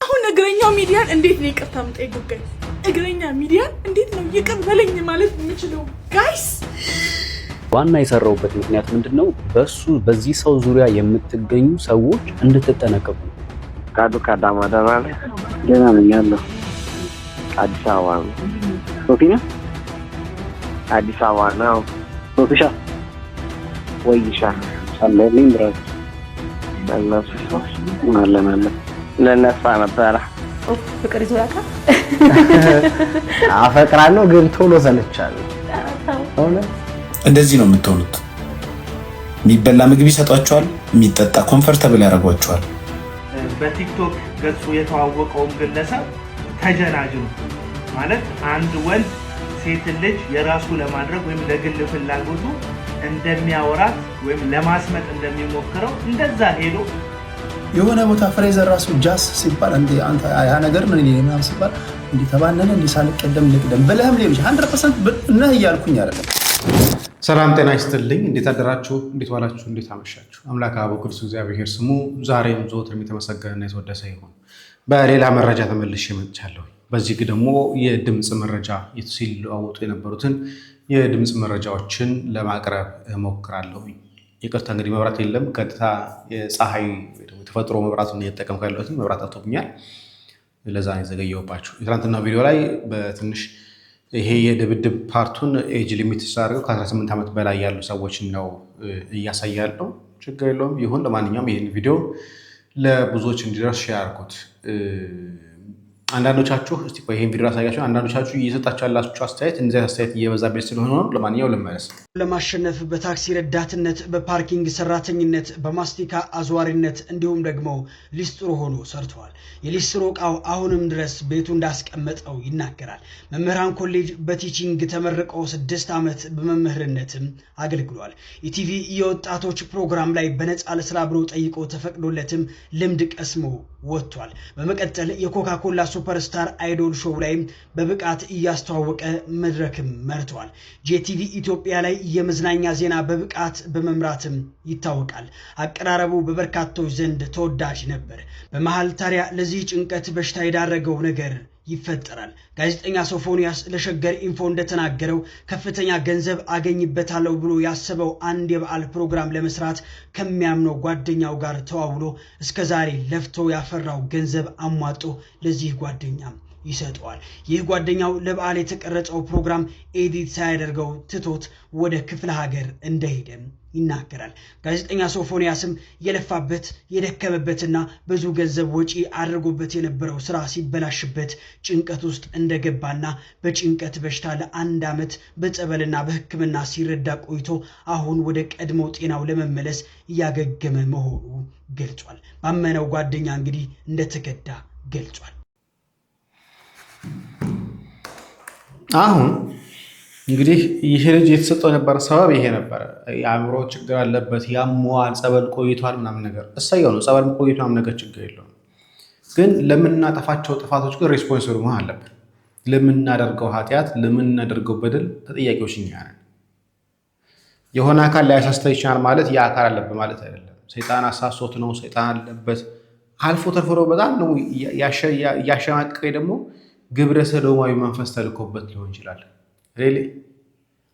አሁን እግረኛው ሚዲያን እንዴት ነው ይቅርታ የምጠይቀው? ጋይስ እግረኛ ሚዲያን እንዴት ነው ይቅር በለኝ ማለት የምችለው? ጋይስ ዋና የሰራውበት ምክንያት ምንድነው? በዚህ ሰው ዙሪያ የምትገኙ ሰዎች እንድትጠነቀቁ ነው። ካዳማ ደራለ ገና ነኝ ያለው አዲስ አበባ ነው። ሶፊና አዲስ አበባ ነው። ሶፊሻ ወይሻ ሰለልኝ ብራስ ለነሳ ነበረ ፍቅር ይዞላካ አፈቅራለሁ ግን ቶሎ ሰለቻለሁ። እንደዚህ ነው የምትሆኑት። የሚበላ ምግብ ይሰጧቸዋል፣ የሚጠጣ ኮምፎርታብል ያደርጓቸዋል። በቲክቶክ ገጹ የተዋወቀው ግለሰብ ተጀናጅኑ ማለት አንድ ወንድ ሴት ልጅ የራሱ ለማድረግ ወይም ለግል ፍላጎቱ እንደሚያወራት ወይም ለማስመጥ እንደሚሞክረው እንደዛ ሄዶ የሆነ ቦታ ፍሬዘር ራሱ ጃስ ሲባል እንዴ አንተ ያ ነገር ነው እኔ ምናምን ሲባል እንዴ ተባነነ እንዴ ሳልቀደም ልቅደም በለህም ሊብሽ 100% እና ይያልኩኝ አይደለም። ሰላም ጤና ይስጥልኝ። እንዴት አደራችሁ? እንዴት ዋላችሁ? እንዴት አመሻችሁ? አምላክ አብ ቅዱስ እግዚአብሔር ስሙ ዛሬም ዘወትርም የተመሰገነና የተወደሰ ይሁን። በሌላ መረጃ ተመልሼ መጥቻለሁ። በዚህ ደግሞ የድምጽ መረጃ ሲለዋወጡ የነበሩትን የድምጽ መረጃዎችን ለማቅረብ እሞክራለሁ። ይቅርታ እንግዲህ መብራት የለም። ቀጥታ የፀሐይ የተፈጥሮ መብራቱን እየተጠቀምኩ ያለሁት መብራት አጥቶብኛል። ለዛ ነው የዘገየሁባችሁ። የትናንትና ቪዲዮ ላይ በትንሽ ይሄ የድብድብ ፓርቱን ኤጅ ሊሚት ተሳርገው ከ18 ዓመት በላይ ያሉ ሰዎች ነው እያሳያለሁ። ችግር የለውም ይሁን። ለማንኛውም ይሄን ቪዲዮ ለብዙዎች እንዲደርስ ሼር አድርጉት። አንዳንዶቻችሁ እስቲ ቆይ ይሄን ቪዲዮ አሳያችሁ። አንዳንዶቻችሁ እየሰጣችሁ ያላችሁ አስተያየት እንደዚህ አስተያየት እየበዛበት ስለሆነ ነው። ለማንኛውም ልመለስ። ለማሸነፍ በታክሲ ረዳትነት፣ በፓርኪንግ ሰራተኝነት፣ በማስቲካ አዝዋሪነት እንዲሁም ደግሞ ሊስትሮ ሆኖ ሰርቷል። የሊስትሮ ዕቃው አሁንም ድረስ ቤቱ እንዳስቀመጠው ይናገራል። መምህራን ኮሌጅ በቲቺንግ ተመርቆ 6 ዓመት በመምህርነትም አገልግሏል። ኢቲቪ የወጣቶች ፕሮግራም ላይ በነፃ ለስራ ብሎ ጠይቆ ተፈቅዶለትም ልምድ ቀስሞ ወጥቷል። በመቀጠል የኮካኮላ ሱፐርስታር አይዶል ሾው ላይ በብቃት እያስተዋወቀ መድረክም መርቷል። ጄቲቪ ኢትዮጵያ ላይ የመዝናኛ ዜና በብቃት በመምራትም ይታወቃል። አቀራረቡ በበርካቶች ዘንድ ተወዳጅ ነበር። በመሃል ታዲያ ለዚህ ጭንቀት በሽታ የዳረገው ነገር ይፈጠራል። ጋዜጠኛ ሶፎንያስ ለሸገር ኢንፎ እንደተናገረው ከፍተኛ ገንዘብ አገኝበታለሁ ብሎ ያሰበው አንድ የበዓል ፕሮግራም ለመስራት ከሚያምነው ጓደኛው ጋር ተዋውሎ እስከዛሬ ለፍቶ ያፈራው ገንዘብ አሟጦ ለዚህ ጓደኛም ይሰጠዋል። ይህ ጓደኛው ለበዓል የተቀረጸው ፕሮግራም ኤዲት ሳያደርገው ትቶት ወደ ክፍለ ሀገር እንደሄደም ይናገራል። ጋዜጠኛ ሶፎንያስም የለፋበት የደከመበትና ብዙ ገንዘብ ወጪ አድርጎበት የነበረው ስራ ሲበላሽበት ጭንቀት ውስጥ እንደገባና በጭንቀት በሽታ ለ1 ዓመት በጸበልና በሕክምና ሲረዳ ቆይቶ አሁን ወደ ቀድሞ ጤናው ለመመለስ እያገገመ መሆኑ ገልጿል። ባመነው ጓደኛ እንግዲህ እንደተገዳ ገልጿል። አሁን እንግዲህ ይሄ ልጅ የተሰጠው የነበረ ሰበብ ይሄ ነበረ። የአእምሮ ችግር አለበት፣ ያሟል፣ ጸበል ቆይቷል ምናምን ነገር እሰየው ነው። ጸበል ቆይቷል ምናምን ነገር ችግር የለውም። ግን ለምናጠፋቸው ጥፋቶች ግን ሪስፖንሲብል መሆን አለብን። ለምናደርገው ኃጢአት፣ ለምናደርገው በደል ተጠያቂዎች እኛ ነን። የሆነ አካል ሊያሳስተህ ይችላል ማለት ያ አካል አለበት ማለት አይደለም። ሰይጣን አሳሶት ነው፣ ሰይጣን አለበት። አልፎ ተርፎ በጣም ነው ያሸማቀቀኝ ደግሞ ግብረ ሰዶማዊ መንፈስ ተልኮበት ሊሆን ይችላል። ሬሊ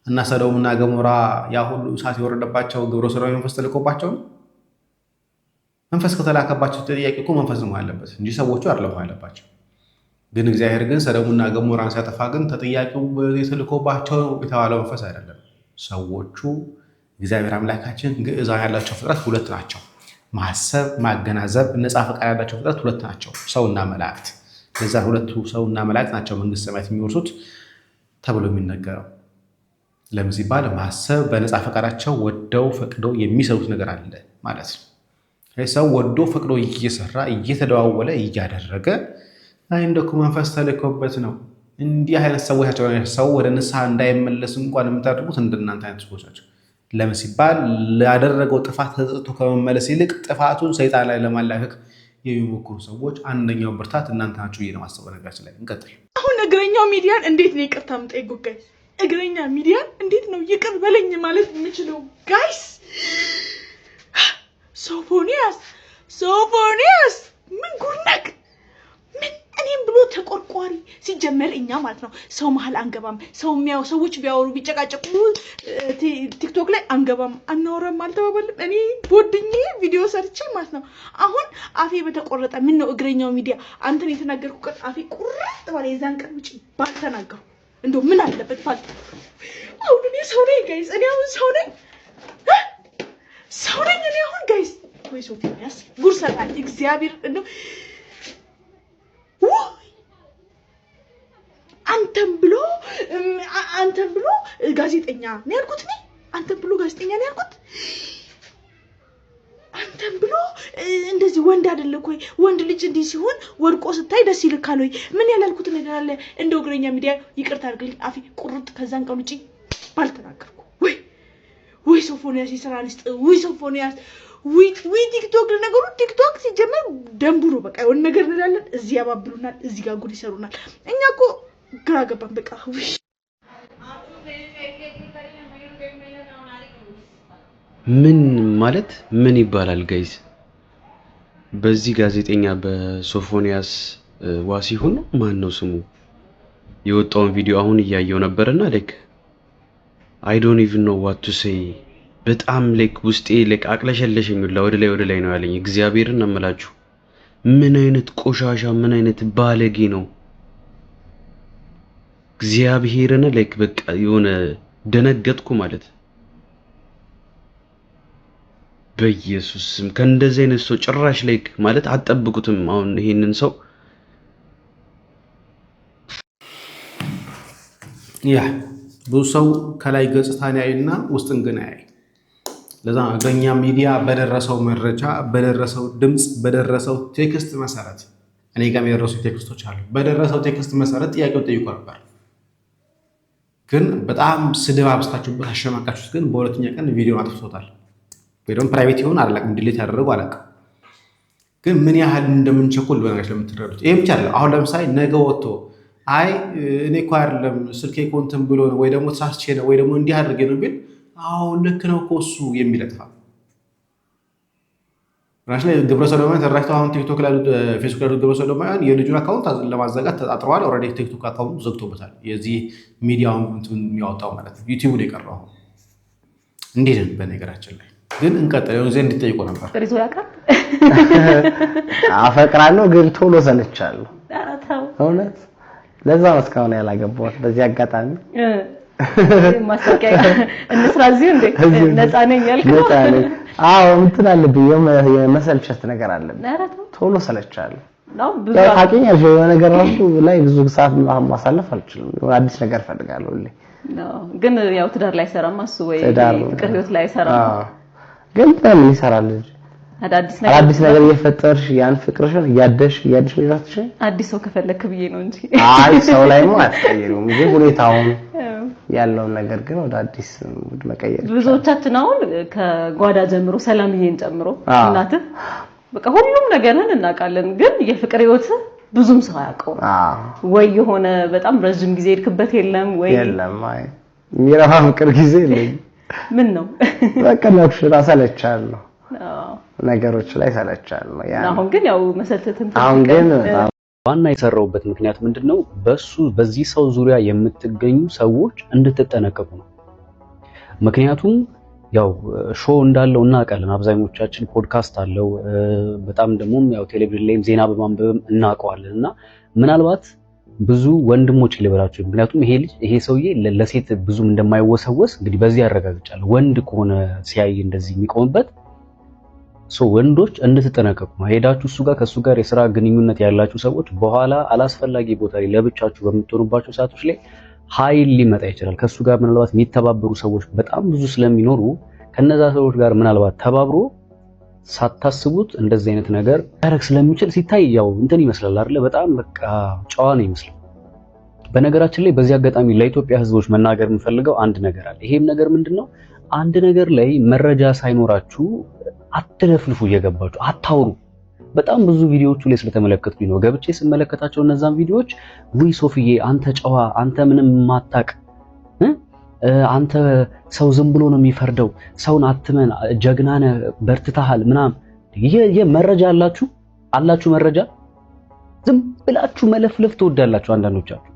እና ሰዶምና ገሞራ ያ ሁሉ እሳት የወረደባቸው ግብረ ሰዶማዊ መንፈስ ተልኮባቸው ነው። መንፈስ ከተላከባቸው ተጠያቂ እኮ መንፈስ ነው ያለበት እንጂ ሰዎቹ አይደለም ያለባቸው። ግን እግዚአብሔር ግን ሰዶምና ገሞራን ሲያጠፋ ግን ተጠያቂው የተልኮባቸው የተባለው መንፈስ አይደለም። ሰዎቹ እግዚአብሔር አምላካችን ግዕዛን ያላቸው ፍጥረት 2 ናቸው። ማሰብ፣ ማገናዘብ፣ ነፃ ፈቃድ ያላቸው ፍጥረት 2 ናቸው፣ ሰውና መላእክት። ለዛ 2ቱ ሰውና መላእክት ናቸው መንግስተ ሰማያት የሚወርሱት ተብሎ የሚነገረው። ለምን ሲባል ማሰብ በነፃ ፈቃዳቸው ወደው ፈቅደው የሚሰሩት ነገር አለ ማለት ነው። ሰው ወዶ ፈቅዶ እየሰራ እየተደዋወለ እያደረገ እንደኩ መንፈስ ተልኮበት ነው። እንዲህ አይነት ሰዎች ናቸው ሰው ወደ ንስሐ እንዳይመለስ እንኳን የምታደርጉት እንደናንተ አይነት ሰዎች ናቸው። ለምን ሲባል ላደረገው ጥፋት ተጸጽቶ ከመመለስ ይልቅ ጥፋቱን ሰይጣን ላይ ለማላከክ የሚሞክሩ ሰዎች አንደኛው ብርታት እናንተ ናችሁ እየማሰበ ነገር ላይ እንቀጥል። አሁን እግረኛው ሚዲያን እንዴት ነው ይቅርታ የምጠይቀው? ጋይስ እግረኛ ሚዲያን እንዴት ነው ይቅር በለኝ ማለት የምችለው? ጋይስ ሶፎንያስ ምን ጉድ ነክ ፈጣሪ ሲጀመር እኛ ማለት ነው ሰው መሀል አንገባም። ሰዎች ቢያወሩ ቢጨቃጨቁ ቲክቶክ ላይ አንገባም አናወራም አልተባባልም። እኔ ቦድኜ ቪዲዮ ሰርቼ ማለት ነው አሁን አፌ በተቆረጠ ምን ነው እግረኛው ሚዲያ አንተን የተናገርኩ ቀን አፌ ቁርጥ ባለ የዛን ቀን ውጪ ባልተናገሩ እንደው ምን አለበት ባልተናገሩ። አሁን እኔ ሰው ነኝ ጋይስ፣ እኔ አሁን ሰው ነኝ እኔ አሁን ጋይስ። ወይ ሶፊያስ ጉርሰታል እግዚአብሔር እንደው አንተም ብሎ ጋዜጠኛ ነው ያልኩት እኔ አንተም ብሎ ጋዜጠኛ ነው ያልኩት። አንተም ብሎ እንደዚህ ወንድ አይደለ ወይ ወንድ ልጅ እንዲህ ሲሆን ወድቆ ስታይ ደስ ይልካል ወይ? ምን ያላልኩት ነገር አለ? እንደው እግረኛ ሚዲያ ይቅርታ አድርግልኝ አፌ ቁርጥ ከዛን ቀን ውጪ ባልተናገርኩ። ወይ ሶፎንያስ ይሰራል እስጥ ወይ ሶፎንያስ ወይ ቲክቶክ ለነገሩ ቲክቶክ ሲጀመር ደንቡ ነው። በቃ የሆነ ነገር እንላለን እዚህ ያባብሉናል፣ እዚህ ጋር ጉድ ይሰሩናል። እኛ እኮ ግራ ገባን በቃ። ምን ማለት ምን ይባላል ጋይዝ? በዚህ ጋዜጠኛ በሶፎንያስ ዋሲሁን ማን ነው ስሙ የወጣውን ቪዲዮ አሁን እያየው ነበርና ላይክ I don't even know what to say። በጣም ላይክ ውስጤ ላይክ አቅለሸለሸኝ ወደ ላይ ነው ያለኝ። እግዚአብሔርን አመላችሁ ምን አይነት ቆሻሻ ምን አይነት ባለጌ ነው እግዚአብሔርን ላይክ በቃ የሆነ ደነገጥኩ ማለት በኢየሱስ ስም። ከእንደዚህ አይነት ሰው ጭራሽ ላይክ ማለት አትጠብቁትም። አሁን ይሄንን ሰው ብዙ ሰው ከላይ ገጽታን ያይና ውስጥን ግን ያይ። ለዛ እግረኛ ሚዲያ በደረሰው መረጃ በደረሰው ድምጽ በደረሰው ቴክስት መሰረት እኔ ጋር የደረሱ ቴክስቶች አሉ። በደረሰው ቴክስት መሰረት ጥያቄው ጠይቆ ነበር። ግን በጣም ስድብ አብስታችሁበት አሸማቃችሁት። ግን በሁለተኛ ቀን ቪዲዮ አጥፍቶታል። ወይ ደግሞ ፕራይቬት ይሆን አላውቅም፣ ዲሊት ያደረጉ አላውቅም። ግን ምን ያህል እንደምንቸኩል በነገር ለምትረዱት ይሄ ብቻ አይደለም። አሁን ለምሳሌ ነገ ወጥቶ አይ እኔ እኮ አይደለም ስልኬ ኮንተም ብሎ ነው ወይ ደግሞ ተሳስቼ ነው ወይ ደግሞ እንዲህ አድርጌ ነው ቢል አዎ ልክ ነው እኮ እሱ የሚለጥፋ ራስ ላይ ግብረ ሰዶማውያን ተራክተው አሁን ቲክቶክ ላይ ፌስቡክ ላይ ግብረ ሰዶማውያን የልጁን አካውንት ለማዘጋት ተጣጥረዋል። ኦልሬዲ ቲክቶክ አካውንት ዘግቶበታል። የዚህ ሚዲያውን የሚያወጣው ማለት ነው ዩቲዩብ ላይ ቀረው። እንዴት ነው በነገራችን ላይ ግን እንቀጥለው ዘንድ እንድትጠይቁ ነበር። ሪዞ ያቀር አፈቅራለሁ ግን ቶሎ ሰለቻለሁ። እውነት ለዛ ነው እስካሁን ያላገባሁት። በዚህ አጋጣሚ ማስታወቂያ እንስራ እዚህ እንደ ነፃ ነኝ ያልከው ነፃ ነኝ። አዎ እንትን አለብኝ የመሰልቸት ነገር አለብኝ። ቶሎ ሰለቻለሁ ነው ብዙ ታውቂኛለሽ። የሆነ ነገር ራሱ ላይ ብዙ ሰዓት ማሳለፍ አልችልም። አዲስ ነገር ፈልጋለሁ ሁሌ ነው። ግን ያው ትዳር ላይ ሰራማ እሱ ወይ ፍቅር ህይወት ላይ ሰራማ ግን ምን ይሰራል እንጂ አዲስ ነገር እየፈጠርሽ ያን ፍቅርሽን እያደሽ ወይራትሽ አዲስ ሰው ከፈለክ ብዬ ነው እንጂ አይ ሰው ላይ ማለት አይደለም። ግን ሁኔታውን ያለውን ነገር ግን ወደ አዲስ መቀየር ብዙዎቻችን አሁን ከጓዳ ጀምሮ ሰላምዬን ጨምሮ እናትህ በቃ ሁሉም ነገርን እናውቃለን። ግን የፍቅር ህይወት ብዙም ሰው ያውቀው ወይ የሆነ በጣም ረጅም ጊዜ ሄድክበት የለም አይ የሚረባ ፍቅር ጊዜ የለም። ምን ነው በቃ ነፍስ ሰለቻለሁ ነገሮች ላይ ሰለቻለሁ። አሁን ግን ያው መሰልተትን አሁን ግን ዋና የሰራውበት ምክንያት ምንድነው? በዚህ ሰው ዙሪያ የምትገኙ ሰዎች እንድትጠነቀቁ ነው። ምክንያቱም ያው ሾው እንዳለው እናውቃለን። አብዛኞቻችን ፖድካስት አለው፣ በጣም ደግሞ ያው ቴሌቪዥን ላይም ዜና በማንበብም እናውቀዋለን። እና ምናልባት ብዙ ወንድሞች ሊበላችሁ፣ ምክንያቱም ይሄ ሰውዬ ለሴት ብዙም እንደማይወሰወስ እንግዲህ በዚህ ያረጋግጫለሁ። ወንድ ከሆነ ሲያይ እንደዚህ የሚቆምበት ወንዶች እንድትጠነቀቁ ነው። ሄዳችሁ ከሱ ጋር የሥራ ግንኙነት ያላችሁ ሰዎች በኋላ አላስፈላጊ ቦታ ላይ ለብቻችሁ በምትሆኑባቸው ሰዓቶች ላይ ኃይል ሊመጣ ይችላል። ከሱ ጋር ምናልባት የሚተባበሩ ሰዎች በጣም ብዙ ስለሚኖሩ ከነዛ ሰዎች ጋር ምናልባት ተባብሮ ሳታስቡት እንደዚህ አይነት ነገር ያረክ ስለሚችል ሲታይ ያው እንትን ይመስላል አይደለ? በጣም በቃ ጨዋ ነው ይመስላል። በነገራችን ላይ በዚህ አጋጣሚ ለኢትዮጵያ ሕዝቦች መናገር የምፈልገው አንድ ነገር አለ። ይሄም ነገር ምንድነው? አንድ ነገር ላይ መረጃ ሳይኖራችሁ አትለፍልፉ፣ እየገባችሁ አታውሩ። በጣም ብዙ ቪዲዮዎቹ ላይ ስለተመለከትኩኝ ነው ገብቼ ስመለከታቸው እነዛን ቪዲዮዎች ውይ ሶፊዬ አንተ ጨዋ፣ አንተ ምንም ማታቅ፣ አንተ ሰው ዝም ብሎ ነው የሚፈርደው፣ ሰውን አትመን፣ ጀግና ነህ፣ በርትተሃል ምናምን። ይሄ መረጃ አላችሁ መረጃ ዝም ብላችሁ መለፍለፍ ትወዳላችሁ አንዳንዶቻችሁ።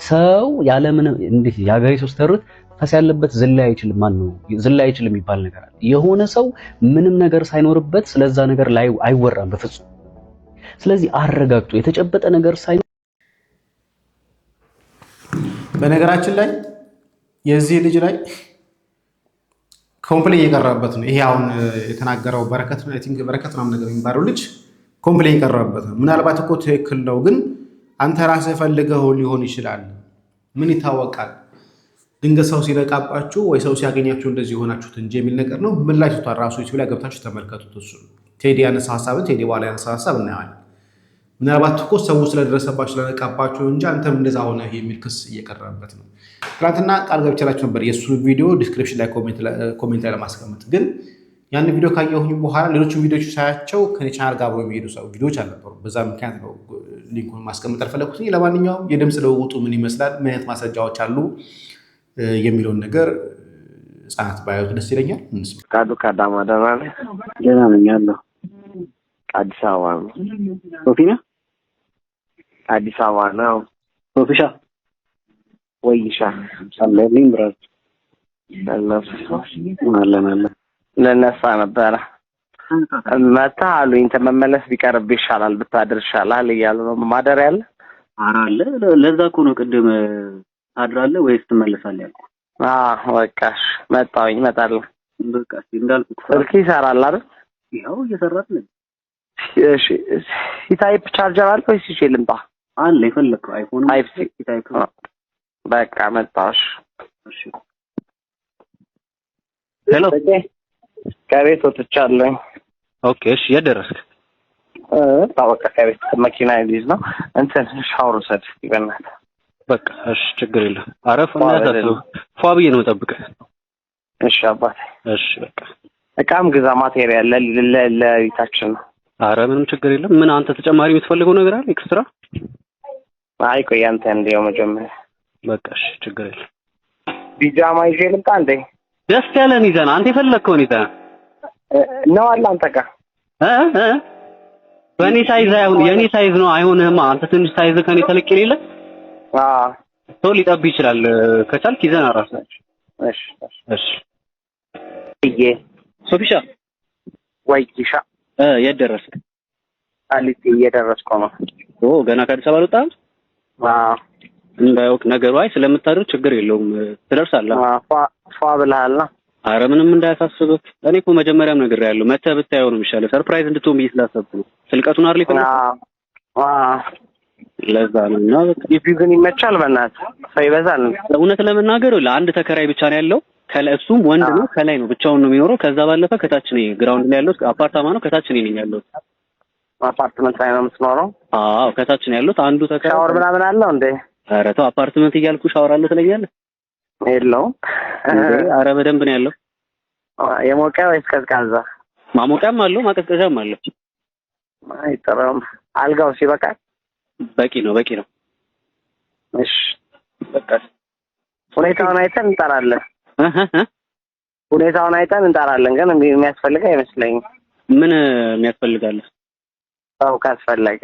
ሰው ያለምን እንዴት ያገሬ ሰው ስተሩት ፈስ ያለበት ዝላይ አይችልም ማን ነው ዝላይ አይችልም የሚባል ነገር አለ። የሆነ ሰው ምንም ነገር ሳይኖርበት ስለዛ ነገር ላይ አይወራም በፍጹም። ስለዚህ አረጋግጡ የተጨበጠ ነገር ሳይኖር። በነገራችን ላይ የዚህ ልጅ ላይ ኮምፕሌን እየቀረበበት ነው። ይሄ አሁን የተናገረው በረከት ነው። አይ ቲንክ በረከት ነው ነገር የሚባለው ልጅ ኮምፕሌን እየቀረበበት ነው። ምናልባት እኮ ትክክል ነው፣ ግን አንተ ራስህ ፈልገው ሊሆን ይችላል። ምን ይታወቃል? ድንገት ሰው ሲነቃባችሁ ወይ ሰው ሲያገኛችሁ እንደዚህ የሆናችሁት እንጂ የሚል ነገር ነው። ምን ላይ ተቷል? ራሱ ዩቲዩብ ላይ ገብታችሁ ተመልከቱት። እሱ ቴዲ ያነሳው ሐሳብን ቴዲ በኋላ ያነሳው ሐሳብ እናያለን። ምናልባት እኮ ሰው ስለደረሰባችሁ ስለነቃባችሁ እንጂ አንተም እንደዛ ሆነ የሚል ክስ እየቀረበበት ነው። ትናንትና ቃል ገብቻላችሁ ነበር የሱ ቪዲዮ ዲስክሪፕሽን ላይ ኮሜንት ላይ ለማስቀመጥ። ግን ያን ቪዲዮ ካየሁኝ በኋላ ሌሎች ቪዲዮዎች ሳያቸው ከኔ ቻናል ጋር አብረው የሚሄዱ ሰው ቪዲዮዎች አልነበሩ። በዛ ምክንያት ነው ሊንኩን ማስቀመጥ አልፈለኩት። ለማንኛውም የድምፅ ለውጡ ምን ይመስላል፣ ምን አይነት ማስረጃዎች አሉ የሚለውን ነገር ህጻናት ባያዩት ደስ ይለኛል። ፍቃዱ ከአዳማ ደህና ነህ? ደህና ነኝ አለሁ። አዲስ አበባ ነው። ሶፊና አዲስ አበባ ነው። ሶፊሻ ወይሻ ሰለልኝ ብራዝ ለነሳ ነበረ መታ አሉኝ። ተመመለስ ቢቀርብ ይሻላል ብታድር ይሻላል እያሉ ነው። ማደር ያለ አራለ ለዛ እኮ ነው ቅድም ታድራለህ ወይስ ትመለሳለህ ያልኩህ። በቃሽ መጣሁኝ እመጣለሁ። በቃ እንዳልኩት ስልክ ይሰራል አይደል? ያው እየሰራት ነው። እሺ ሲታይፕ ቻርጀር አለ ወይስ ይዤ ልምጣ? አለ የፈለከው አይፎን ሲታይፕ። በቃ መጣሽ። እሺ ሄሎ ከቤት ወጥቻለሁ። ኦኬ እሺ የደረስክ? ታወቀ ከቤት መኪና ይይዝ ነው እንትን ሻወር ሰድ ይበናል። በቃ እሺ ችግር የለም። አረፍ እናታችሁ ፏብዬ ነው ጠብቀህ። እሺ አባቴ እሺ በቃ እቃም ግዛ ማቴሪያል ለቤታችን ነው። አረ ምንም ችግር የለም። ምን አንተ ተጨማሪ የምትፈልገው ነገር አለ ኤክስትራ? አይ ቆይ አንተ እንደው መጀመሪያ በቃ እሺ ችግር የለም። ቢጃማ ይዤ ልምጣ እንዴ? ደስ ያለን ይዘና አንተ የፈለከውን ይዘና ነው አለ አንተ ጋር በእኔ ሳይዝ አይሆን የኔ ሳይዝ ነው አይሆንህማ። አንተ ትንሽ ሳይዝ ከኔ ተለቅ ይላል። ሰው ሊጠብ ይችላል። ከቻልክ ይዘና ራስህ። እሺ እሺ እዬ ሶፊሻ ወይሻ የት ደረስክ? አሊቲ እየደረስኩ ነው። ገና ከአዲስ አበባ አልወጣህም? እንዳይወቅ ነገሩ። አይ ስለምታደር ችግር የለውም ትደርሳለህ። ፏ ብለሃልና። አረ ምንም እንዳያሳስብህ። እኔ እኮ መጀመሪያም ነግሬሃለሁ መተህ ብታየው ነው የሚሻለው። ሰርፕራይዝ እንድትሆን ብዬ ስላሰብኩ ነው። ስልቀቱን አይደል ይፈልጋል። ለዛ ነው። እና ግቢው ግን ይመቻል። በእናትህ ሰው ይበዛል። እውነት ለመናገር ለአንድ ተከራይ ብቻ ነው ያለው። ከለሱም ወንድ ነው። ከላይ ነው ብቻውን ነው የሚኖረው። ከዛ ባለፈ ከታች ነው ግራውንድ ላይ ያለው አፓርታማ ነው። ከታች ነው ነኝ ያለው። አፓርትመንት ላይ ነው የምትኖረው? አዎ ከታች ነው ያለው። አንዱ ተከራይ ሻወር ምናምን አለው እንዴ? ኧረ ተው አፓርትመንት እያልኩ ሻወር አለ ትለኛለህ? የለውም። ኧረ በደንብ ነው ያለው። የሞቀ ወይስ ቀዝቃዛ? ማሞቂያም አለው ማቀዝቀዣም አለው። አይጠራም። አልጋው ሲበቃል? በቂ ነው በቂ ነው። እሺ በቃ ሁኔታውን አይተን እንጠራለን። ሁኔታውን አይተን እንጠራለን። ግን የሚያስፈልግ አይመስለኝም። ምን የሚያስፈልጋል? ሰው ካስፈለገ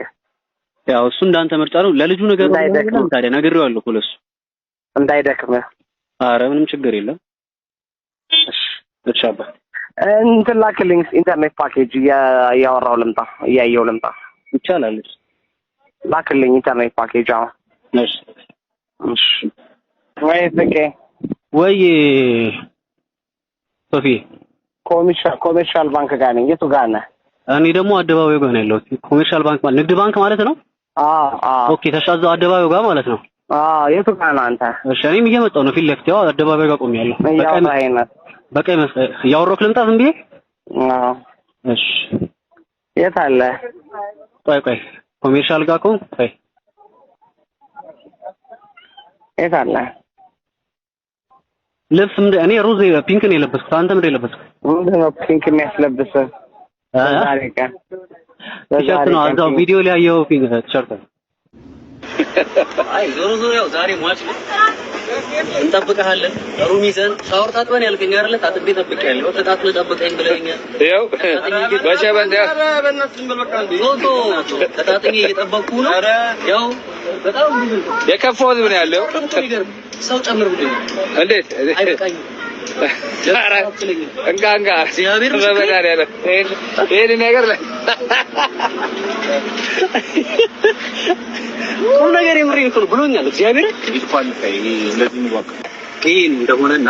ያው እሱ እንዳንተ ምርጫ ነው። ለልጁ ነገር ነው ታዲያ ነግሬዋለሁ እኮ ለሱ እንዳይደክም። አረ ምንም ችግር የለም። እሺ አባ እንትን ላክልኝ ኢንተርኔት ፓኬጅ እያወራው ልምጣ እያየው ልምጣ። ይቻላል። ላክልኝ ኢንተርኔት ፓኬጅ። አሁን እሺ ወይ ፍቄ ወይ ሶፊ ኮሜርሻል ባንክ ጋር ነኝ። የቱ ጋር ነህ? እኔ ደግሞ አደባባዩ ጋር ነው ያለሁት። ኮሜርሻል ባንክ ማለት ንግድ ባንክ ማለት ነው። ኦኬ ተሻዘው አደባባዩ ጋር ማለት ነው። የቱ ጋር ነህ አንተ? እሺ እኔም እየመጣሁ ነው። ፊት ለፊት ያው አደባባዩ ጋር ቆሜያለሁ። በቀይ መስቀል እያወራሁ ልምጣ ዝም ብዬ? እሺ የት አለ? ቆይ ኮሜርሻል ጋር እኮ ቆይ የት አለ? ልብስ እኔ ሮዝ ፒንክ ነው የለበስኩት። አንተ ምንድን ነው የለበስኩት? ምንድን ነው ፒንክ የሚያስለብስህ? ዛሬ ቀን ቲሸርት ነው። እዛው ቪዲዮ ላይ ያየው ፒንክ ቲሸርት ነው። አይ ዞሮ ዞሮ ያው ዛሬ ሟች ነው እንጠብቀሃለን። ሩም ይዘን ሻወር ታጥበን ያልከኝ አይደለ? ታጥቤ ጠብቄያለሁ። ተጣጥሎ ጠብቀኝ ብለኸኛል። ያው ባሻባንዳ ፎቶ ተጣጥኜ እየጠበቅኩ ነው። ያው በጣም ብዙ የከፋው ምን ያለው ሰው ጨምር ብለኝ እንዴት አይበቃኝም። እንጋንጋ እግዚአብሔር በበዳር ያለ ይሄን ነገር ላይ ሁሉ ነገር የምሬን ነው ብሎኛል። እግዚአብሔር ይጥፋል። ስለዚህ ነው ይሄን እንደሆነና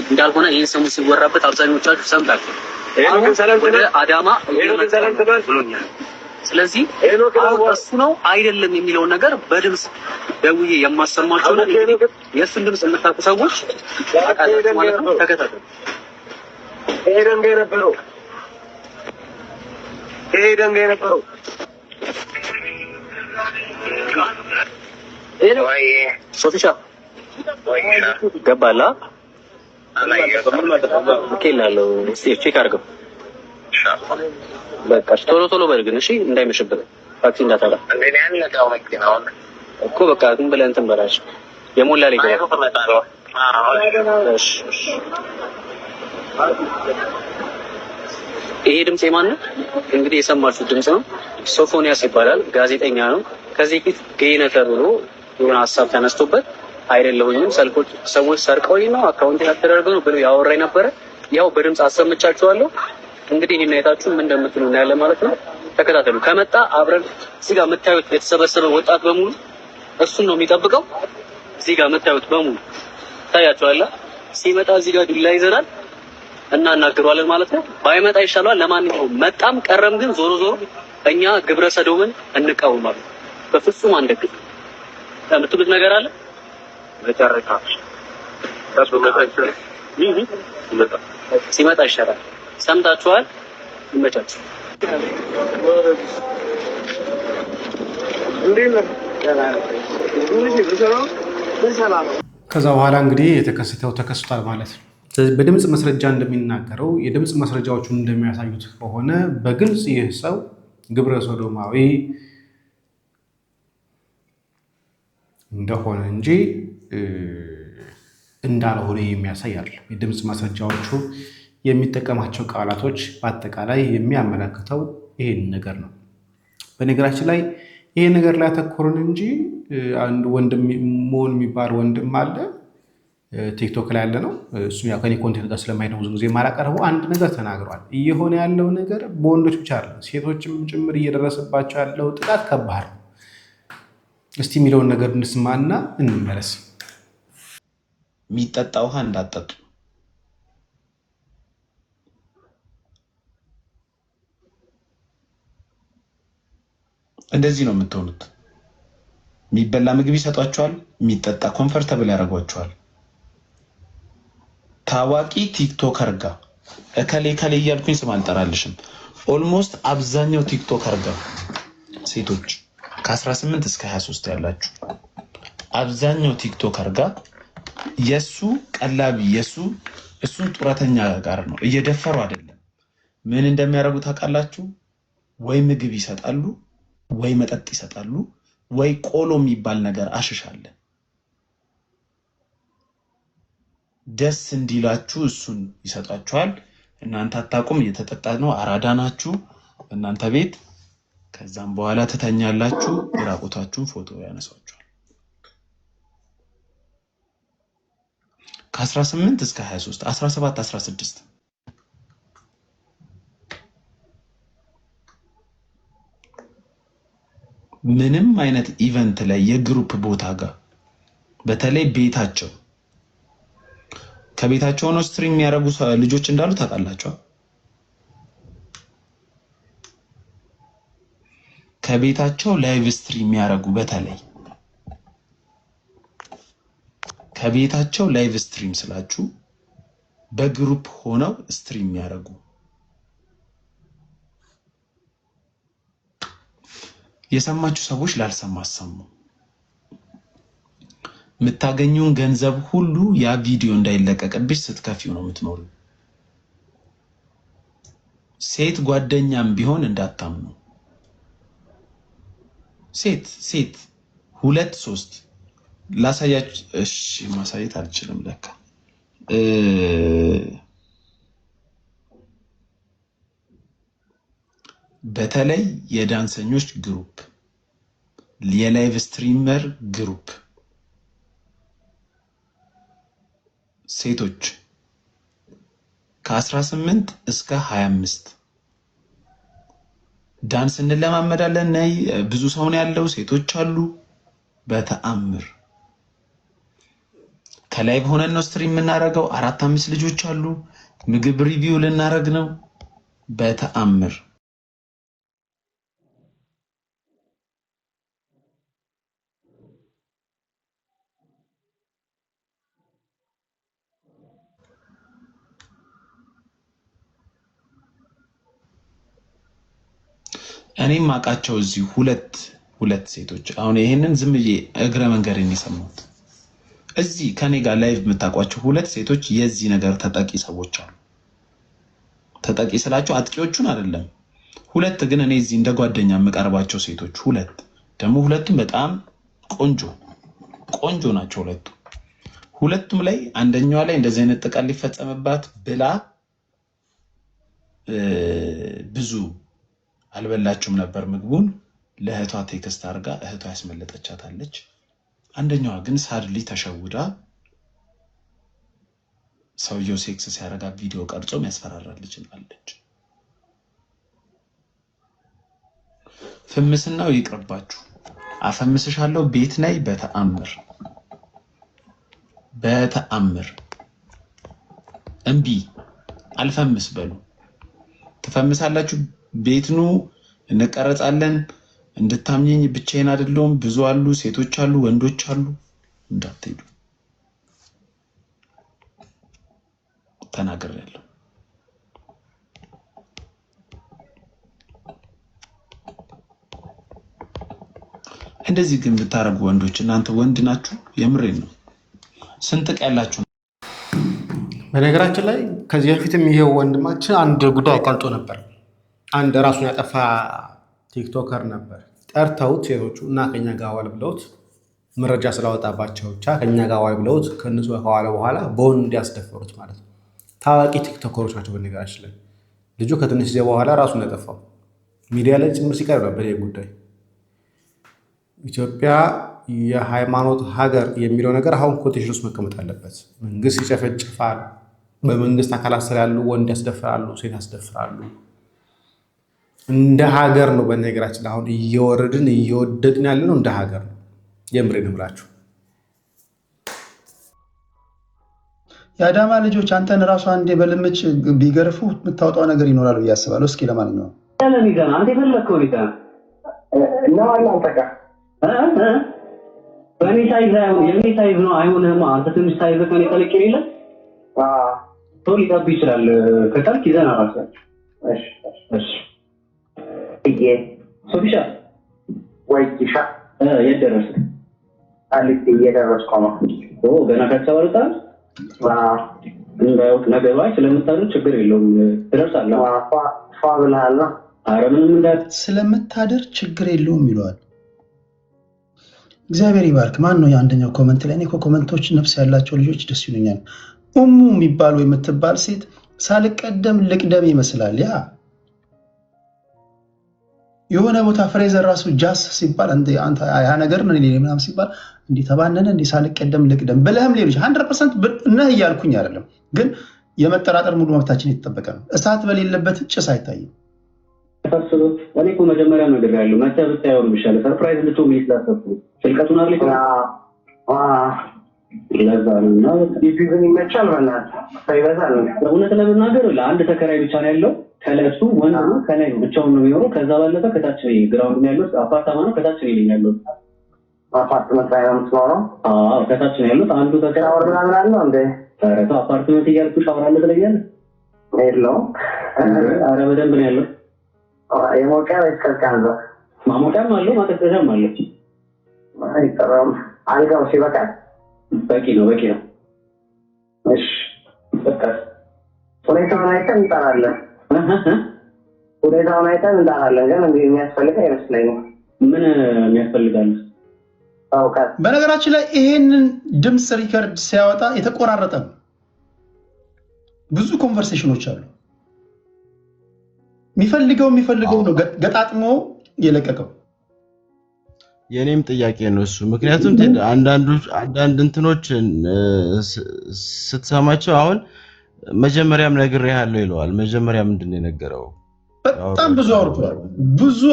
እንዳልሆነ ይሄን ሰሙ ሲወራበት አብዛኞቻችሁ ሰምታችሁ ወደ አዳማ ብሎኛል። ስለዚህ እሱ ነው አይደለም የሚለውን ነገር በድምጽ ደውዬ የማሰማችሁ ነው። የእሱን ድምጽ የምታውቁ ሰዎች ማለት ነው ተከታተሉ። ይሄ ደንጋ የነበረው ሶፊሻ ገባላ ከላለው ቼክ አድርገው በቃ ቶሎ በል ግን እሺ፣ እንዳይመሽበት ታክሲ እንዳታጣ እኮ በቃ ዝም ብለህ እንትን በላሽ የሞላ ላይ ገባ። እሺ ይሄ ድምጽ የማን ነው? እንግዲህ የሰማችሁት ድምጽ ነው። ሶፎንያስ ይባላል። ጋዜጠኛ ነው። ከዚህ ፊት ገይነ ተብሎ የሆነ ሀሳብ ተነስቶበት አይደለሁኝም ሰዎች ሰርቀውኝ ነው አካውንት ያተደረገው ነው ብሎ ያወራኝ ነበረ። ያው በድምጽ አሰምቻችኋለሁ። እንግዲህ ይሄን አይታችሁ ምን እንደምትሉ ነው ያለ ማለት ነው። ተከታተሉ። ከመጣ አብረን እዚህ ጋር የምታዩት የተሰበሰበ ወጣት በሙሉ እሱን ነው የሚጠብቀው። እዚህ ጋር የምታዩት በሙሉ ታያችኋል። ሲመጣ እዚህ ጋር ዱላ ይዘናል እና እናገረዋለን ማለት ነው። ባይመጣ ይሻላል። ለማንኛውም መጣም ቀረም ግን ዞሮ እኛ ግብረ ሰዶምን እንቃወማለን። በፍጹም አንደግፍ። የምትሉት ነገር አለ? መጨረሻ ሲመጣ ይሻላል። ሰምታችኋል። ይመቻችሁ። ከዛ በኋላ እንግዲህ የተከሰተው ተከስቷል ማለት ነው። በድምጽ መስረጃ እንደሚናገረው የድምጽ መስረጃዎቹን እንደሚያሳዩት ከሆነ በግልጽ ይህ ሰው ግብረ ሶዶማዊ እንደሆነ እንጂ እንዳልሆነ የሚያሳይ አይደለም። የድምጽ ማስረጃዎቹ የሚጠቀማቸው ቃላቶች በአጠቃላይ የሚያመለክተው ይሄን ነገር ነው። በነገራችን ላይ ይሄ ነገር ላይ አተኮርን እንጂ አንድ ወንድም ሞን የሚባል ወንድም አለ ቲክቶክ ላይ ያለ ነው። እሱ ያው ከኔ ኮንቴንት ጋር ስለማይሄድ ብዙ ጊዜ ማላቀርበው አንድ ነገር ተናግሯል። እየሆነ ያለው ነገር በወንዶች ብቻ አይደለም፣ ሴቶችም ጭምር እየደረሰባቸው ያለው ጥቃት ከባድ ነው። እስቲ የሚለውን ነገር እንስማና እንመለስ። የሚጠጣ ውሃ እንዳጠጡ፣ እንደዚህ ነው የምትሆኑት። የሚበላ ምግብ ይሰጧቸዋል፣ የሚጠጣ ኮምፈርተብል ያደርጓቸዋል። ታዋቂ ቲክቶከር ጋር እከሌ እያልኩኝ ስም አልጠራልሽም። ኦልሞስት አብዛኛው ቲክቶከር ጋር ሴቶች ከ18 እስከ 23 ያላችሁ አብዛኛው ቲክቶከር ጋር የሱ ቀላቢ እሱን ጡረተኛ ጋር ነው። እየደፈሩ አይደለም። ምን እንደሚያደርጉ ታውቃላችሁ? ወይ ምግብ ይሰጣሉ፣ ወይ መጠጥ ይሰጣሉ፣ ወይ ቆሎ የሚባል ነገር አሽሻለ ደስ እንዲላችሁ እሱን ይሰጣችኋል። እናንተ አታውቁም፣ እየተጠጣ ነው፣ አራዳ ናችሁ እናንተ ቤት። ከዛም በኋላ ትተኛላችሁ፣ የራቁታችሁን ፎቶ ያነሳችኋል። ከ18 እስከ 23 17 16 ምንም አይነት ኢቨንት ላይ የግሩፕ ቦታ ጋር በተለይ ቤታቸው ከቤታቸው ሆነው ስትሪም የሚያደርጉ ልጆች እንዳሉ ታውቃላችሁ። ከቤታቸው ላይቭ ስትሪም የሚያደርጉ በተለይ ከቤታቸው ላይቭ ስትሪም ስላችሁ በግሩፕ ሆነው ስትሪም የሚያደርጉ የሰማችሁ ሰዎች ላልሰማ አሰሙ። የምታገኙን ገንዘብ ሁሉ ያ ቪዲዮ እንዳይለቀቅብሽ ስትከፊው ነው የምትኖሩ። ሴት ጓደኛም ቢሆን እንዳታምኑ። ሴት 2 3 ላሳያችሁ። እሺ ማሳየት አልችልም ለካ በተለይ የዳንሰኞች ግሩፕ የላይቭ ስትሪመር ግሩፕ ሴቶች ከ18 እስከ 25 ዳንስ እንለማመዳለን። ነይ ብዙ ሰው ነው ያለው፣ ሴቶች አሉ። በተአምር ከላይቭ ሆነን ነው ስትሪም የምናደርገው። 4-5 ልጆች አሉ። ምግብ ሪቪው ልናደርግ ነው። በተአምር እኔም አውቃቸው እዚህ ሁለት ሴቶች አሁን ይሄንን ዝም ብዬ እግረ መንገድ እንሰማሁት እዚህ ከኔ ጋር ላይቭ የምታውቋቸው 2 ሴቶች የዚህ ነገር ተጠቂ ሰዎች አሉ። ተጠቂ ስላቸው አጥቂዎቹን አይደለም። 2 ግን እኔ እዚህ እንደ ጓደኛ የምቀርባቸው ሴቶች 2 ደግሞ ሁለቱም በጣም ቆንጆ ናቸው። ሁለቱም ላይ አንደኛዋ ላይ እንደዚህ አይነት ጥቃት ሊፈጸምባት ብላ ብዙ አልበላችሁም ነበር ምግቡን ለእህቷ ቴክስት አድርጋ እህቷ ያስመለጠቻታለች። አንደኛዋ ግን ሳድሊ ተሸውዳ ሰውየው ሴክስ ሲያረጋ ቪዲዮ ቀርጾም ያስፈራራልች አለች። ፍምስናው ይቅርባችሁ። አፈምስሻለሁ ቤት ላይ በተአምር እምቢ አልፈምስ በሉ። ትፈምሳላችሁ። ቤትኑ እንቀረጻለን። እንድታምኘኝ ብቻዬን አይደለሁም። ብዙ አሉ፣ ሴቶች አሉ፣ ወንዶች አሉ። እንዳትሄዱ ተናግሬያለሁ። እንደዚህ ግን ብታረጉ ወንዶች፣ እናንተ ወንድ ናችሁ። የምሬን ነው። ስንጥቅ ያላችሁ። በነገራችን ላይ ከዚህ በፊትም ይሄው ወንድማችን አንድ ጉዳይ ቀልጦ ነበር። አንድ ራሱን ያጠፋ ቲክቶከር ነበር። ጠርተውት ሴቶቹ እና ከኛ ጋር ዋል ብለውት መረጃ ስላወጣባቸው ብቻ ከኛ ጋር ዋል ብለውት ከነሱ ከዋለ በኋላ በወንድ እንዲያስደፈሩት ማለት ነው። ታዋቂ ቲክቶከሮች ናቸው። በነገራችን ላይ ልጁ ከትንሽ ጊዜ በኋላ ራሱን ያጠፋው ሚዲያ ላይ ጭምር ሲቀርብ ነበር ይሄ ጉዳይ። ኢትዮጵያ የሃይማኖት ሀገር የሚለው ነገር አሁን ኮቴሽን ውስጥ መቀመጥ አለበት። መንግስት ይጨፈጭፋል። በመንግስት አካላት ስር ያሉ ወንድ ያስደፍራሉ፣ ሴት ያስደፍራሉ። እንደ ሀገር ነው። በነገራችን አሁን እየወረድን እየወደቅን ያለ ነው። እንደ ሀገር ነው። የምሬን እምላችሁ። የአዳማ ልጆች አንተን ራሱ አንዴ በልምጭ ቢገርፉ የምታወጣው ነገር ይኖራል ብዬ አስባለሁ። እስኪ ለማንኛውም አንተ የፈለግከው ሊታ ነው አለ አንተ ጋር በእኔ ሳይዝ የኔ ሳይዝ ነው አይሆንህማ። አንተ ትንሽ ሳይዝ ከኔ ተለቅ የለ ሰው ሊጠብ ይችላል። ከታልክ ይዘና ራስህ እሺ ሶፊሻ ወይ ኪሻ የደረስክ አልክ እየደረስኩ ነው። ገና ከተወጣ እንዳውቅ ነገሩ ስለምታደር ችግር የለውም ትደርሳለህ። ፋብላላ ኧረ ምንም እንዳት ስለምታደር ችግር የለውም ይለዋል። እግዚአብሔር ይባርክ። ማን ነው የአንደኛው ኮመንት ላይ? እኔ እኮ ኮመንቶች ነፍስ ያላቸው ልጆች ደስ ይሉኛል። ኡሙ የሚባል ወይ የምትባል ሴት ሳልቀደም ልቅደም ይመስላል። የሆነ ቦታ ፍሬዘር ራሱ ጃስ ሲባል አንተ ያ ነገር ነው ምናምን ሲባል እንዴ ተባነነ እንዴ ሳልቀደም ልቅደም ብለህም ሌሎች 100% ነህ እያልኩኝ አይደለም፣ ግን የመጠራጠር ሙሉ መብታችን የተጠበቀ ነው። እሳት በሌለበት ጭስ አይታይም። እኔ እኮ መጀመሪያ ነገር ያለው መቼ ብታየው ነው የሚሻለው። ሰርፕራይዝ ልትሆን ይስላሰብኩ ስልቀቱን አርልኝ ለዛ ነው ይብን ይመቻል ማለት ሳይበዛል። እውነት ለመናገር ለአንድ ተከራይ ብቻ ነው ያለው። ከለሱ ወንዱ ከላይ ነው ብቻውን ነው የሚኖረው። ከዛ ባለፈ ከታች ነው ግራውንድ ነው ያለው። አፓርታማ ነው። ከታች ነው ያለው። አፓርትመንት ላይ ነው የምትኖረው? አዎ ከታች ነው ያለው። አንዱ ሻወር ምናምን አለው እንዴ? ኧረ ተው አፓርትመንት እያልኩ ሻወር አለ ትለኛለህ? የለውም። ኧረ በደንብ ነው ያለው። የሞቀ ወይስ ቀዝቃዛ? ማሞቂያም አለው ማቀዝቀዣም አለው። አይጠራም። አልጋው ሲበቃ በቂ ነው። እሺ በቃ ሁኔታውን አይተን እንጠራለን። ሁኔታውን አይተን እንጠራለን። ግን እንዲህ የሚያስፈልግ አይመስለኝም። ምን የሚያስፈልጋል? በነገራችን ላይ ይሄንን ድምጽ ሪከርድ ሲያወጣ የተቆራረጠ ነው። ብዙ ኮንቨርሴሽኖች አሉ። የሚፈልገው ነው ገጣጥሞ የለቀቀው። የኔም ጥያቄ ነው እሱ። ምክንያቱም አንዳንድ እንትኖች ስትሰማቸው አሁን መጀመሪያም ነግሬሃለሁ ይለዋል። መጀመሪያ ምንድን ነው የነገረው? በጣም ብዙ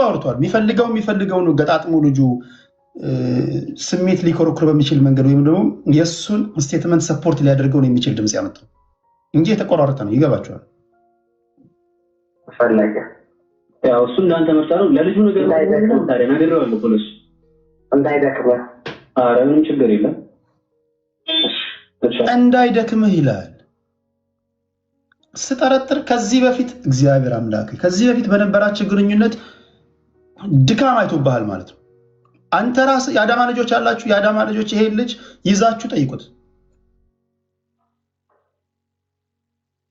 አውርቷል። የሚፈልገው ነው ገጣጥሞ ልጁ ስሜት ሊኮረኩር በሚችል መንገድ ወይም ደግሞ የእሱን ስቴትመንት ሰፖርት ሊያደርገው ነው የሚችል ድምጽ ያመጣው እንጂ የተቆራረጠ ነው። ይገባቸዋል። ፈለገ ያው እሱ እንዳንተ መርጫ ነው። ለልጁ ነገር ነው ታዲያ ነግሬዋለሁ እኮ ለእሱ እንዳይደክምህ። ኧረ ምንም ችግር የለም እንዳይደክምህ ይላል። ስጠረጥር ከዚህ በፊት እግዚአብሔር አምላክ ከዚህ በፊት በነበራችሁ ግንኙነት ድካም አይቶብሃል ማለት ነው። አንተ ራስህ የአዳማ ልጆች አላችሁ። የአዳማ ልጆች ይሄን ልጅ ይዛችሁ ጠይቁት።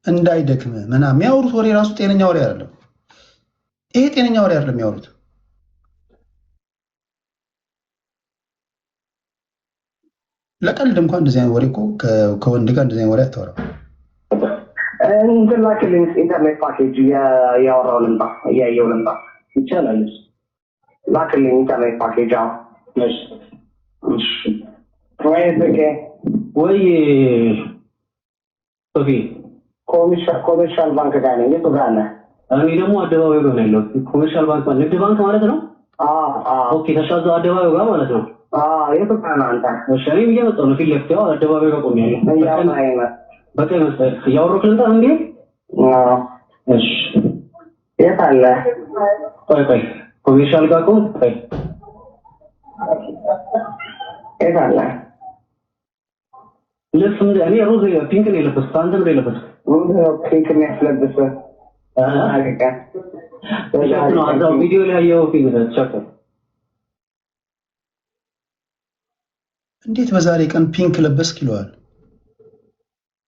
እንዳይደክምህ ምናምን የሚያወሩት ወሬ ራሱ ጤነኛ ወሬ አይደለም። ይሄ ጤነኛ ወሬ አይደለም የሚያወሩት። ለቀልድ እንኳን እንደዚህ አይነት ወሬ እኮ ከወንድ ጋር እንደዚህ አይነት ወሬ አታወራም። ላክልኝ ኢንተርኔት ፓኬጅ ያወራው ልምጣ እያየው ልምጣ ይቻላል። ላክልኝ ኢንተርኔት ፓኬጅ። ወይ ሶፊ ኮሜርሻል ባንክ ጋር ነኝ። የቱ ጋር ነህ? እኔ ደግሞ አደባባዩ ጋር ነው ያለሁት። ኮሜርሻል ባንክ ማለት ንግድ ባንክ ማለት ነው። ኦኬ ተሻዘው አደባባዩ ጋር ማለት ነው። የቱ ጋር ነህ አንተ? እሺ እኔም እየመጣሁ ነው። ፊት ለፊት ያው አደባባዩ ጋር ቆሜያለሁ። በቃ መሰለህ እያወራሁህ ልምጣ እንዴ? እሺ የት አለ? ቆይ ኮሜርሻል ጋር ቆም። የት አለ? ልብስ እኔ ሮዝ ፒንክ ነው የለበስኩት። አንተ ምንድን ነው የለበስኩት? ፒንክ የሚያስለብስህ ነው እዛው ቪዲዮ ላይ ያየኸው ፒንክ ነው ቲሸርት። እንዴት በዛሬ ቀን ፒንክ ለበስክ ይለዋል?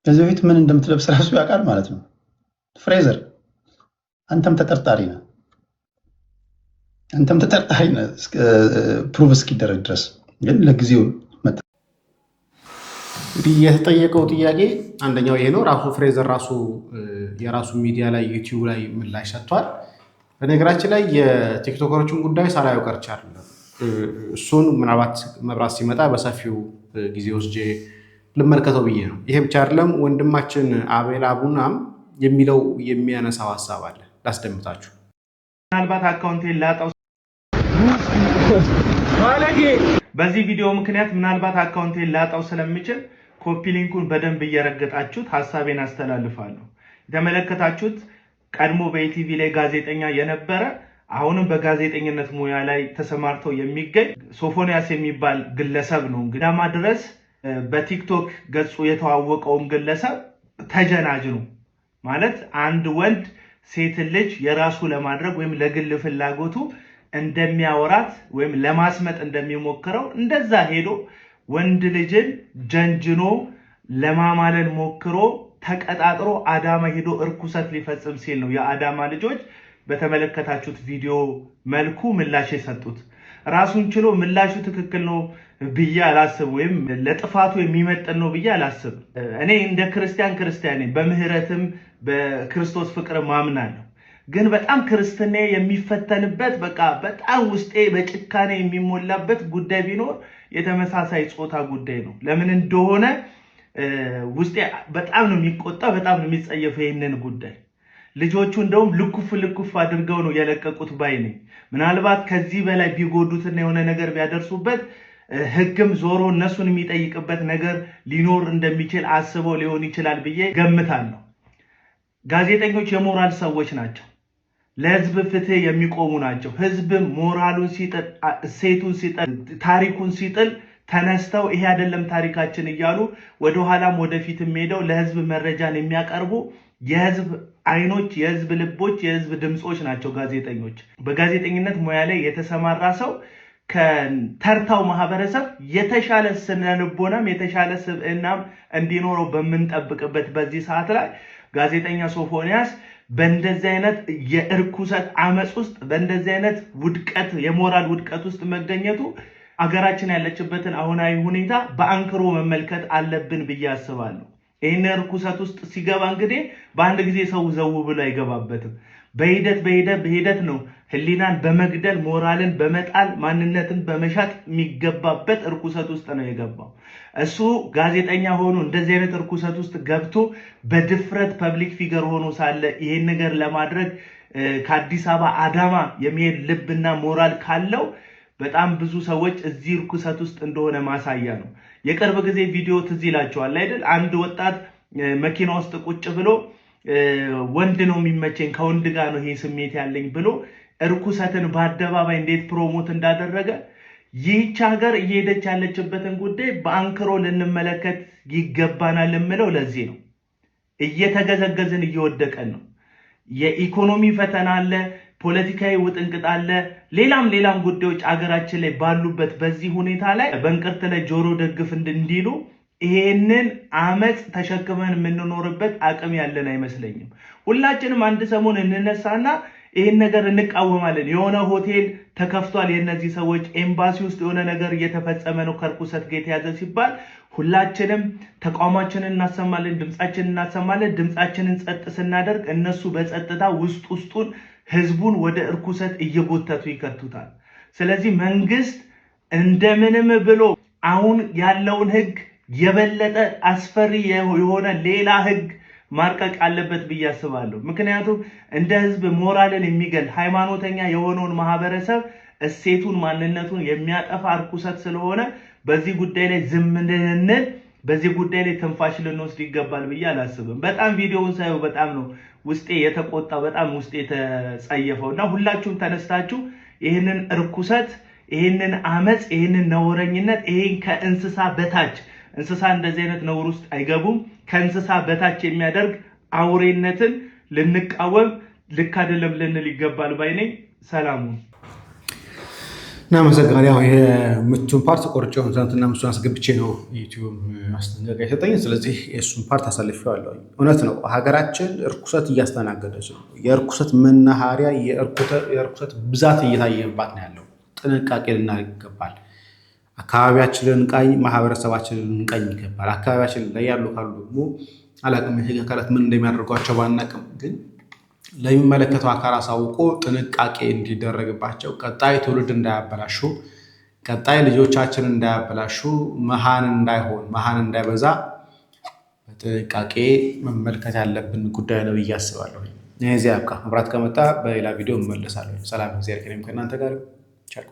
ከዚህ በፊት ምን እንደምትለብስ ራሱ ያውቃል ማለት ነው። ፍሬዘር አንተም ተጠርጣሪ ነህ። ፕሩቭ እስኪደረግ ድረስ ግን ለጊዜው እንግዲህ የተጠየቀው ጥያቄ አንደኛው ይሄ ነው። ራሱ ፍሬዘር ራሱ የራሱ ሚዲያ ላይ ዩቲዩብ ላይ ምላሽ ሰጥቷል። በነገራችን ላይ የቲክቶከሮችን ጉዳይ ሳላየው ቀርቼ አይደለም። እሱን ምናልባት መብራት ሲመጣ በሰፊው ጊዜ ወስጄ ልመልከተው ብዬ ነው። ይሄ ብቻ አይደለም። ወንድማችን አቤል አቡናም የሚለው የሚያነሳው ሀሳብ አለ፣ ላስደምጣችሁ። ምናልባት አካውንቴን ላጣው በዚህ ቪዲዮ ምክንያት ምናልባት አካውንቴን ላጣው ስለምችል ኮፒ ሊንኩን በደንብ እየረገጣችሁት ሐሳቤን አስተላልፋለሁ። የተመለከታችሁት ቀድሞ በኢቲቪ ላይ ጋዜጠኛ የነበረ አሁንም በጋዜጠኝነት ሙያ ላይ ተሰማርተው የሚገኝ ሶፎንያስ የሚባል ግለሰብ ነው። እንግዲህ ዳማ ድረስ በቲክቶክ ገጹ የተዋወቀውን ግለሰብ ተጀናጅኑ ማለት አንድ ወንድ ሴት ልጅ የራሱ ለማድረግ ወይም ለግል ፍላጎቱ እንደሚያወራት ወይም ለማስመጥ እንደሚሞክረው እንደዛ ሄዶ ወንድ ልጅን ጀንጅኖ ለማማለል ሞክሮ ተቀጣጥሮ አዳማ ሄዶ እርኩሰት ሊፈጽም ሲል ነው የአዳማ ልጆች በተመለከታችሁት ቪዲዮ መልኩ ምላሽ የሰጡት። ራሱን ችሎ ምላሹ ትክክል ነው ብዬ አላስብ፣ ወይም ለጥፋቱ የሚመጥን ነው ብዬ አላስብ። እኔ እንደ ክርስቲያን ነኝ፣ በምህረትም በክርስቶስ ፍቅር ማምናለሁ። ግን በጣም ክርስትና የሚፈተንበት በጣም ውስጤ በጭካኔ የሚሞላበት ጉዳይ ቢኖር የተመሳሳይ ጾታ ጉዳይ ነው። ለምን እንደሆነ ውስጤ በጣም ነው የሚቆጣ፣ በጣም ነው የሚጸየፈው ይሄንን ጉዳይ። ልጆቹ እንደውም ልኩፍ አድርገው ነው የለቀቁት ባይ ነኝ። ምናልባት ከዚህ በላይ ቢጎዱትና የሆነ ነገር ቢያደርሱበት ህግም ዞሮ እነሱን የሚጠይቅበት ነገር ሊኖር እንደሚችል አስበው ሊሆን ይችላል ብዬ ገምታለሁ። ጋዜጠኞች የሞራል ሰዎች ናቸው። ለህዝብ ፍትህ የሚቆሙ ናቸው። ህዝብም ሞራሉን ሲጥል፣ እሴቱን ሲጥል፣ ታሪኩን ሲጥል ተነስተው ይሄ አይደለም ታሪካችን እያሉ ወደ ኋላም ወደፊትም ሄደው ለህዝብ መረጃን የሚያቀርቡ የህዝብ አይኖች፣ የህዝብ ልቦች፣ የህዝብ ድምጾች ናቸው ጋዜጠኞች። በጋዜጠኝነት ሙያ ላይ የተሰማራ ሰው ከተርታው ማህበረሰብ የተሻለ ስነልቦናም የተሻለ ስብዕናም እንዲኖረው በምንጠብቅበት በዚህ ሰዓት ላይ ጋዜጠኛ ሶፎንያስ በእንደዚህ አይነት የእርኩሰት አመጽ ውስጥ በእንደዚህ አይነት ውድቀት የሞራል ውድቀት ውስጥ መገኘቱ አገራችን ያለችበትን አሁናዊ ሁኔታ በአንክሮ መመልከት አለብን ብዬ አስባለሁ። ይህን ርኩሰት ውስጥ ሲገባ እንግዲህ በአንድ ጊዜ ሰው ዘው ብሎ አይገባበትም። በሂደት ነው ህሊናን በመግደል ሞራልን በመጣል ማንነትን በመሻት የሚገባበት ርኩሰት ውስጥ ነው የገባው። እሱ ጋዜጠኛ ሆኖ እንደዚህ አይነት ርኩሰት ውስጥ ገብቶ በድፍረት ፐብሊክ ፊገር ሆኖ ሳለ ይሄን ነገር ለማድረግ ከአዲስ አበባ አዳማ የሚሄድ ልብና ሞራል ካለው በጣም ብዙ ሰዎች እዚህ ርኩሰት ውስጥ እንደሆነ ማሳያ ነው። የቅርብ ጊዜ ቪዲዮ ትዝ ይላችኋል አይደል? አንድ ወጣት መኪና ውስጥ ቁጭ ብሎ ወንድ ነው የሚመቸኝ ከወንድ ጋር ነው ይሄ ስሜት ያለኝ ብሎ ርኩሰትን በአደባባይ እንዴት ፕሮሞት እንዳደረገ ይህች ሀገር እየሄደች ያለችበትን ጉዳይ በአንክሮ ልንመለከት ይገባናል የምለው ለዚህ ነው። እየተገዘገዝን እየወደቀን ነው። የኢኮኖሚ ፈተና አለ፣ ፖለቲካዊ ውጥንቅጥ አለ፣ ሌላም ጉዳዮች አገራችን ላይ ባሉበት በዚህ ሁኔታ ላይ በእንቅርት ላይ ጆሮ ደግፍ እንዲሉ ይሄንን አመጽ ተሸክመን የምንኖርበት አቅም ያለን አይመስለኝም። ሁላችንም አንድ ሰሞን እንነሳና ይሄን ነገር እንቃወማለን። የሆነ ሆቴል ተከፍቷል፣ የነዚህ ሰዎች ኤምባሲ ውስጥ የሆነ ነገር እየተፈጸመ ነው ከርኩሰት ጋር የተያዘ ሲባል ሁላችንም ተቃውሟችንን እናሰማለን፣ ድምጻችንን ጸጥ ስናደርግ እነሱ በጸጥታ ውስጡን ህዝቡን ወደ ርኩሰት እየጎተቱ ይከቱታል። ስለዚህ መንግስት እንደምንም ብሎ አሁን ያለውን ህግ የበለጠ አስፈሪ የሆነ ሌላ ህግ ማርቀቅ አለበት ብዬ አስባለሁ። ምክንያቱም እንደ ህዝብ ሞራልን የሚገል ሃይማኖተኛ የሆነውን ማህበረሰብ እሴቱን ማንነቱን የሚያጠፋ ርኩሰት ስለሆነ በዚህ ጉዳይ ላይ ዝም እንድንል፣ በዚህ ጉዳይ ላይ ትንፋሽ ልንወስድ ይገባል ብዬ አላስብም። በጣም ቪዲዮውን ሳየው በጣም ነው ውስጤ የተቆጣው፣ በጣም ውስጤ የተጸየፈው እና ሁላችሁም ተነስታችሁ ይህንን ርኩሰት፣ ይህንን አመጽ፣ ይህንን ነውረኝነት፣ ይህን ከእንስሳ በታች እንስሳ እንደዚህ አይነት ነውር ውስጥ አይገቡም፣ ከእንስሳ በታች የሚያደርግ አውሬነትን ልንቃወም ልክ አይደለም ልንል ይገባል ባይ ነኝ። ሰላሙ እናመሰግናለን። ያው የምቱን ፓርት ቆርጬውን ትናንትና ምሱን አስገብቼ ነው ዩቲዩብ ማስጠንቀቂያ የሰጠኝ። ስለዚህ የእሱን ፓርት አሳልፌዋለሁ። እውነት ነው፣ ሀገራችን እርኩሰት እያስተናገደች ነው። የእርኩሰት መናኸሪያ፣ የእርኩሰት ብዛት እየታየባት ነው ያለው። ጥንቃቄ ልናደርግ ይገባል። አካባቢያችንን እንቃኝ፣ ማህበረሰባችንን እንቃኝ ይገባል። አካባቢያችን ላይ ያሉ ካሉ ደግሞ አላቅም የህግ አካላት ምን እንደሚያደርጓቸው ባናቅም፣ ግን ለሚመለከተው አካል አሳውቆ ጥንቃቄ እንዲደረግባቸው፣ ቀጣይ ትውልድ እንዳያበላሹ፣ ቀጣይ ልጆቻችንን እንዳያበላሹ፣ መሃን እንዳይበዛ በጥንቃቄ መመልከት ያለብን ጉዳይ ነው ብዬ አስባለሁ። እዚህ ያብቃ። መብራት ከመጣ በሌላ ቪዲዮ እመለሳለሁ። ሰላም፣ እግዚአብሔር ከእናንተ ጋር። ቻው።